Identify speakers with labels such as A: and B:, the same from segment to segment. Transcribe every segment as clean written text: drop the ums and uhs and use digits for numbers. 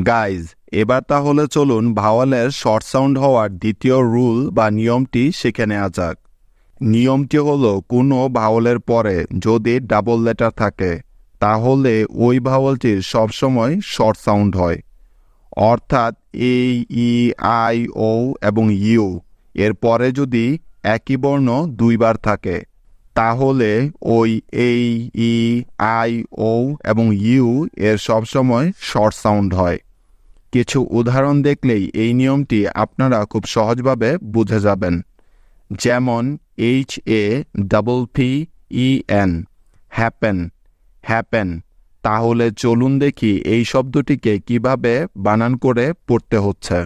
A: Guys, এবার তাহলে চলুন ভাওয়ালের শর্ট সাউন্ড হওয়ার দ্বিতীয় রুল বা নিয়মটি শিখে নেওয়া যাক। নিয়মটি হলো কোনো ভাওয়ালের পরে যদি ডাবল লেটার থাকে তাহলে ওই ভাওয়ালটির সবসময় শর্ট সাউন্ড হয়। অর্থাৎ এ, ই, আই, ও এবং ইউ এর পরে যদি একই বর্ণ দুইবার থাকে তাহলে ওই এ, ই, আই, ও এবং ইউ এর সবসময় শর্ট সাউন্ড হয়। কিছু উদাহরণ দেখলেই এই নিয়মটি আপনারা খুব সহজভাবে বুঝে যাবেন। যেমন HAPPEN, হ্যাপেন, হ্যাপেন। তাহলে চলুন দেখি এই শব্দটিকে কিভাবে বানান করে পড়তে হচ্ছে।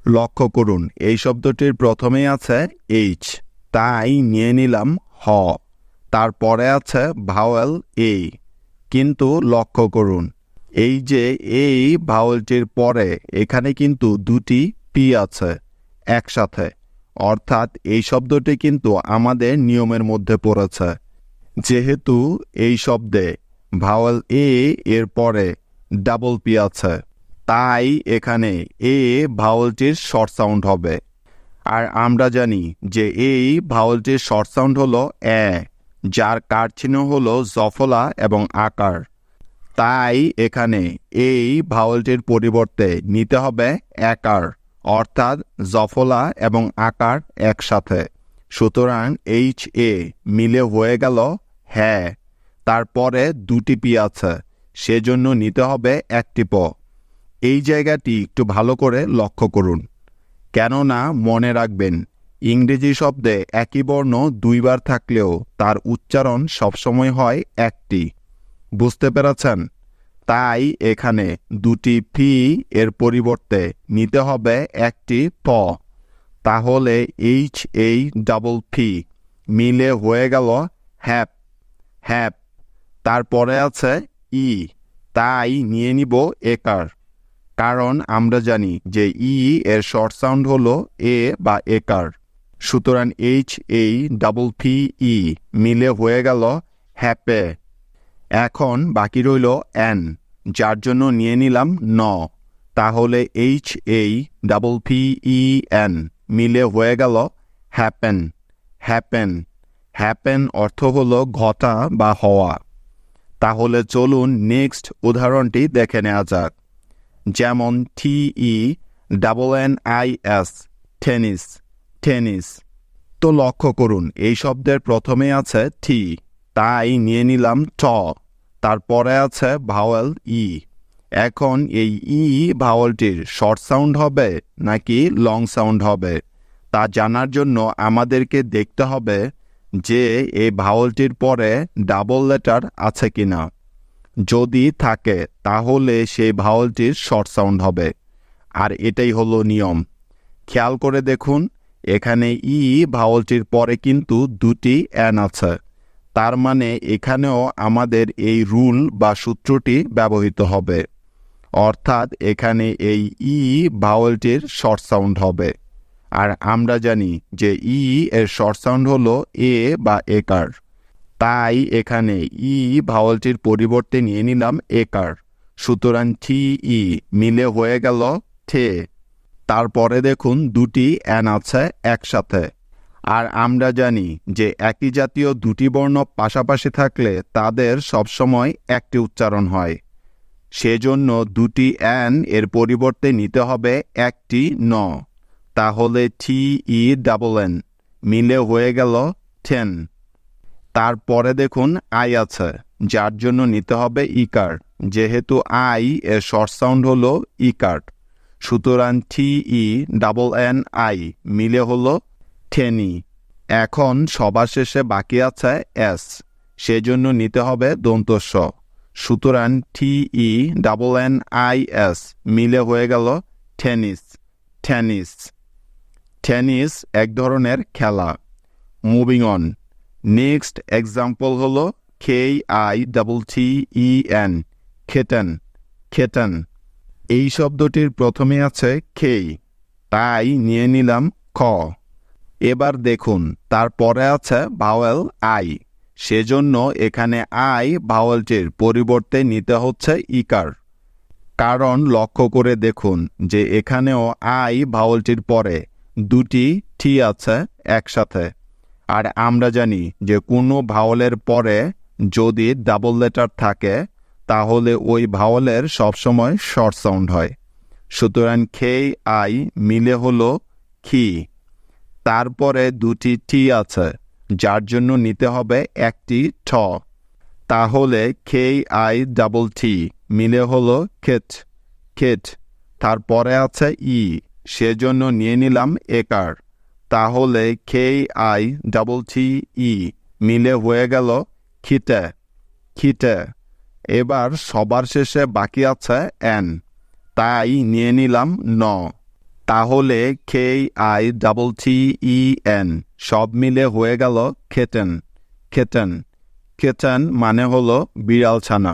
A: লক্ষ্য করুন, এই শব্দটির প্রথমেই আছে এইচ, তাই নিয়ে নিলাম হ। তারপরে আছে ভাওয়েল এ, কিন্তু লক্ষ্য করুন এই যে এই ভাওয়েলটির পরে এখানে কিন্তু দুটি পি আছে একসাথে, অর্থাৎ এই শব্দটি কিন্তু আমাদের নিয়মের মধ্যে পড়েছে। যেহেতু এই শব্দে ভাওয়েল এ এর পরে ডাবল পি আছে তাই এখানে এ ভাওয়েলটির শর্ট সাউন্ড হবে। আর আমরা জানি যে এই ভাওয়েলটির শর্ট সাউন্ড হলো এ, যার কার চিহ্ন হলো জফলা এবং আকার। তাই এখানে এই ভাওয়েলটির পরিবর্তে নিতে হবে একার, অর্থাৎ জফলা এবং আকার একসাথে। সুতরাং HA মিলে হয়ে গেল হ্যাঁ। তারপরে দুটি পি আছে, সেজন্য নিতে হবে একটি প। এই জায়গাটি একটু ভালো করে লক্ষ্য করুন, কেননা মনে রাখবেন ইংরেজি শব্দে একই বর্ণ দুইবার থাকলেও তার উচ্চারণ সবসময় হয় একটি। বুঝতে পেরেছেন? তাই এখানে দুটি পি এর পরিবর্তে নিতে হবে একটি প। তাহলে HAPP মিলে হয়ে গেল হ্যাপ, হ্যাপ। তারপরে আছে ই, তাই নিয়ে নিব একার, কারণ আমরা জানি যে ই এর শর্ট সাউন্ড হলো এ বা একার। সুতরাং HAPPE মিলে হয়ে গেল হ্যাপে। এখন বাকি রইল এন, যার জন্য নিয়ে নিলাম ন। তাহলে HAPPEN মিলে হয়ে গেল হ্যাপেন, হ্যাপেন। হ্যাপেন অর্থ হলো ঘটা বা হওয়া। তাহলে চলুন নেক্সট উদাহরণটি দেখে নেওয়া যাক। যেমন TENNIS, টেনিস, টেনিস। তো লক্ষ্য করুন এই শব্দের প্রথমে আছে টি, তাই নিয়ে নিলাম ট। তারপরে আছে ভাওয়েল ই। এখন এই ই ভাওয়েলটির শর্ট সাউন্ড হবে নাকি লং সাউন্ড হবে তা জানার জন্য আমাদেরকে দেখতে হবে যে এই ভাওয়েলটির পরে ডাবল লেটার আছে কিনা। যদি থাকে তাহলে সেই ভাওয়েলটির শর্ট সাউন্ড হবে, আর এটাই হলো নিয়ম। খেয়াল করে দেখুন এখানে ই ভাওয়েলটির পরে কিন্তু দুটি এন আছে, তার মানে এখানেও আমাদের এই রুল বা সূত্রটি ব্যবহৃত হবে। অর্থাৎ এখানে এই ই ভাওয়েলটির শর্ট সাউন্ড হবে। আর আমরা জানি যে ই এর শর্ট সাউন্ড হলো এ বা একার, তাই এখানে ই ভাওয়েলটির পরিবর্তে নিয়ে নিলাম একার। সুতরাং TE মিলে হয়ে গেল থে। তারপরে দেখুন দুটি এন আছে একসাথে। আর আমরা জানি যে একই জাতীয় দুটি বর্ণ পাশাপাশি থাকলে তাদের সবসময় একটি উচ্চারণ হয়। সেজন্য দুটি এন এর পরিবর্তে নিতে হবে একটি ন। তাহলে TENN মিলে হয়ে গেল টেন। তারপরে দেখুন আই আছে, যার জন্য নিতে হবে ইকার, যেহেতু আই এর শর্ট সাউন্ড হলো ইকার। সুতরাং TENNI মিলে হলো টেনি। এখন সবার শেষে বাকি আছে এস, সেজন্য নিতে হবে দন্তস্ব। সুতরাং TENNIS মিলে হয়ে গেল টেনিস, টেনিস। টেনিস এক ধরনের খেলা। মুভিং অন, নেক্সট এক্সাম্পল হলো KITTEN, খেটেন, খেটেন। এই শব্দটির প্রথমে আছে খেই, তাই নিয়ে নিলাম খ। এবার দেখুন তারপরে আছে ভাওয়েল আই, সেজন্য এখানে আই ভাওয়েলটির পরিবর্তে নিতে হচ্ছে ইকার। কারণ লক্ষ্য করে দেখুন যে এখানেও আই ভাওয়ালটির পরে দুটি টি আছে একসাথে। আর আমরা জানি যে কোনো ভাওয়ালের পরে যদি ডাবল লেটার থাকে তাহলে ওই ভাওয়ালের সবসময় শর্ট সাউন্ড হয়। সুতরাং খেই আই মিলে হলো খি। তারপরে দুটি টি আছে যার জন্য নিতে হবে একটি ঠ। তাহলে খেই আই ডাবল টি মিলে হলো খেট খেট। তারপরে আছে ই, সেজন্য নিয়ে নিলাম একার। তাহলে খেই আই ডাবল টি ই মিলে হয়ে গেল খিটে খিটে। এবার সবার শেষে বাকি আছে এন, তাই নিয়ে নিলাম ন। তাহলে K I double T E N সব মিলে হয়ে গেল খেটেন খেটেন খেটেন মানে হলো বিড়াল ছানা।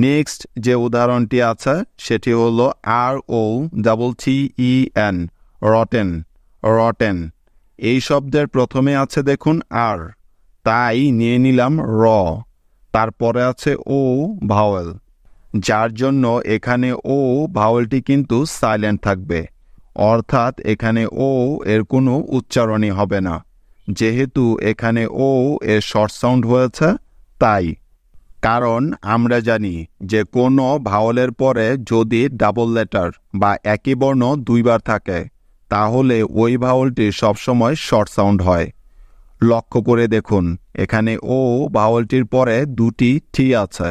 A: নেক্সট যে উদাহরণটি আছে সেটি হলো R O double T E N rotten rotten. এই শব্দের প্রথমে আছে দেখুন আর, তাই নিয়ে নিলাম র। তারপরে আছে ও ভাওয়েল, যার জন্য এখানে ও ভাওয়েলটি কিন্তু সাইলেন্ট থাকবে, অর্থাৎ এখানে ও এর কোনো উচ্চারণই হবে না। যেহেতু এখানে ও এর শর্ট সাউন্ড হয়েছে তাই। কারণ আমরা জানি যে কোনো ভাওয়ালের পরে যদি ডাবল লেটার বা একই বর্ণ দুইবার থাকে তাহলে ওই ভাওয়ালটি সবসময় শর্ট সাউন্ড হয়। লক্ষ্য করে দেখুন এখানে ও ভাওয়ালটির পরে দুটি টি আছে,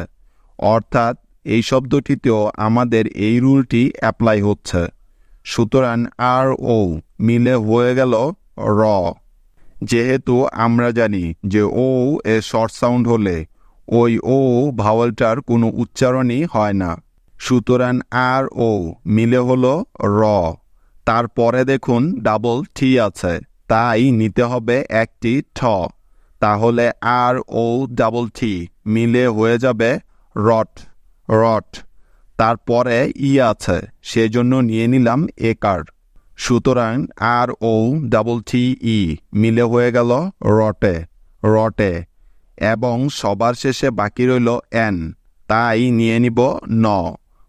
A: অর্থাৎ এই শব্দটিতেও আমাদের এই রুলটি অ্যাপ্লাই হচ্ছে। সুতরাং আর ও মিলে হয়ে গেল র। যেহেতু আমরা জানি যে ও এর শর্ট সাউন্ড হলে ওই ও ভাওয়ালটার কোনো উচ্চারণই হয় না, সুতরাং আর ও মিলে হলো র। তারপরে দেখুন ডাবল টি আছে, তাই নিতে হবে একটি ঠ। তাহলে আর ও ডাবল টি মিলে হয়ে যাবে রট রট। তারপরে ই আছে, সেজন্য নিয়ে নিলাম একার। সুতরাং আর ও ডাবল টি ই মিলে হয়ে গেল রটে রটে। এবং সবার শেষে বাকি রইল এন, তাই নিয়ে নিব ন।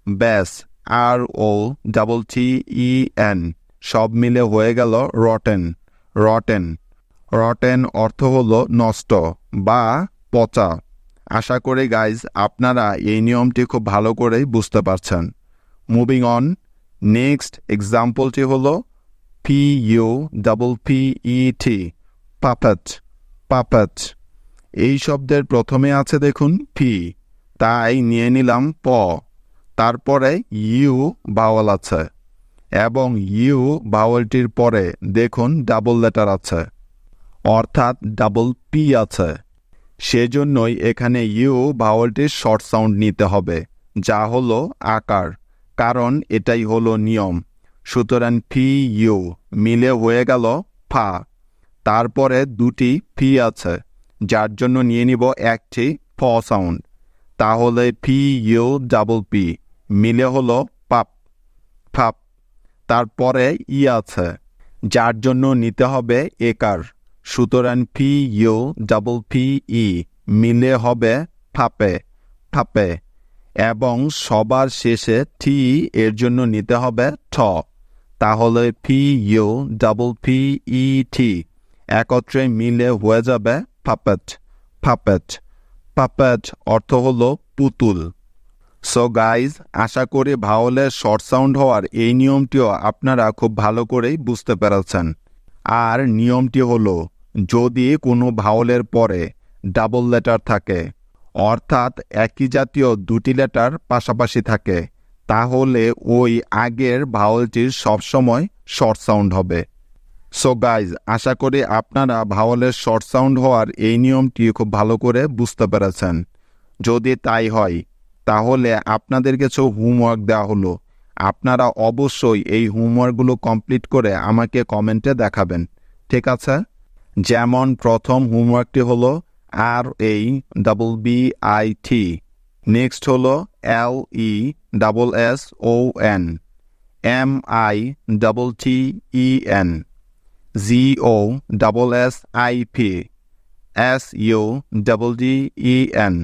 A: ব্যাস আর O double T E N সব মিলে হয়ে গেল রটেন রটেন। রটেন অর্থ হলো নষ্ট বা পচা। আশা করি গাইজ আপনারা এই নিয়মটি খুব ভালো করেই বুঝতে পারছেন। মুভিং অন, নেক্সট এক্সাম্পলটি হলো PUPPET পাপেট পাপেট। এই শব্দের প্রথমে আছে দেখুন পি, তাই নিয়ে নিলাম প। তারপরে ইউ ভাওয়াল আছে এবং ইউ ভাওয়ালটির পরে দেখুন ডাবল লেটার আছে, অর্থাৎ ডাবল পি আছে। সেজন্যই এখানে ইউ ভাওয়ালটির শর্ট সাউন্ড নিতে হবে, যা হলো আকার, কারণ এটাই হলো নিয়ম। সুতরাং ফি ইউ মিলে হয়ে গেল ফা। তারপরে দুটি ফি আছে, যার জন্য নিয়ে নিব একটি ফ সাউন্ড। তাহলে ফি ইউ ডাবল পি মিলে হলো পাপ ফাপ। তারপরে ই আছে, যার জন্য নিতে হবে একার। সুতরাং ফি ইউ ডাবল পি ই মিলে হবে ফাপে ফাপে। এবং সবার শেষে টি এর জন্য নিতে হবে ঠ। তাহলে ফি ইউ ডাবল পি ই টি একত্রে মিলে হয়ে যাবে পাপেট পাপেট পাপেট। অর্থ হলো পুতুল। সো গাইজ, আশা করি ভাওয়ালের শর্ট সাউন্ড হওয়ার এই নিয়মটিও আপনারা খুব ভালো করেই বুঝতে পেরেছেন। আর নিয়মটি হলো যদি কোনো ভাওয়ালের পরে ডাবল লেটার থাকে, অর্থাৎ একই জাতীয় দুটি লেটার পাশাপাশি থাকে, তাহলে ওই আগের ভাওয়ালটির সবসময় শর্ট সাউন্ড হবে। সো গাইজ, আশা করি আপনারা ভাওয়ালের শর্ট সাউন্ড হওয়ার এই নিয়মটি খুব ভালো করে বুঝতে পেরেছেন। যদি তাই হয় তাহলে আপনাদের কিছু হোমওয়ার্ক দেওয়া হলো। আপনারা অবশ্যই এই হোমওয়ার্কগুলো কমপ্লিট করে আমাকে কমেন্টে দেখাবেন, ঠিক আছে? যেমন প্রথম হোমওয়ার্কটি হলো RABBIT, নেক্সট হলো LESSON, MITTEN, ZOSSIP, SUDDEN,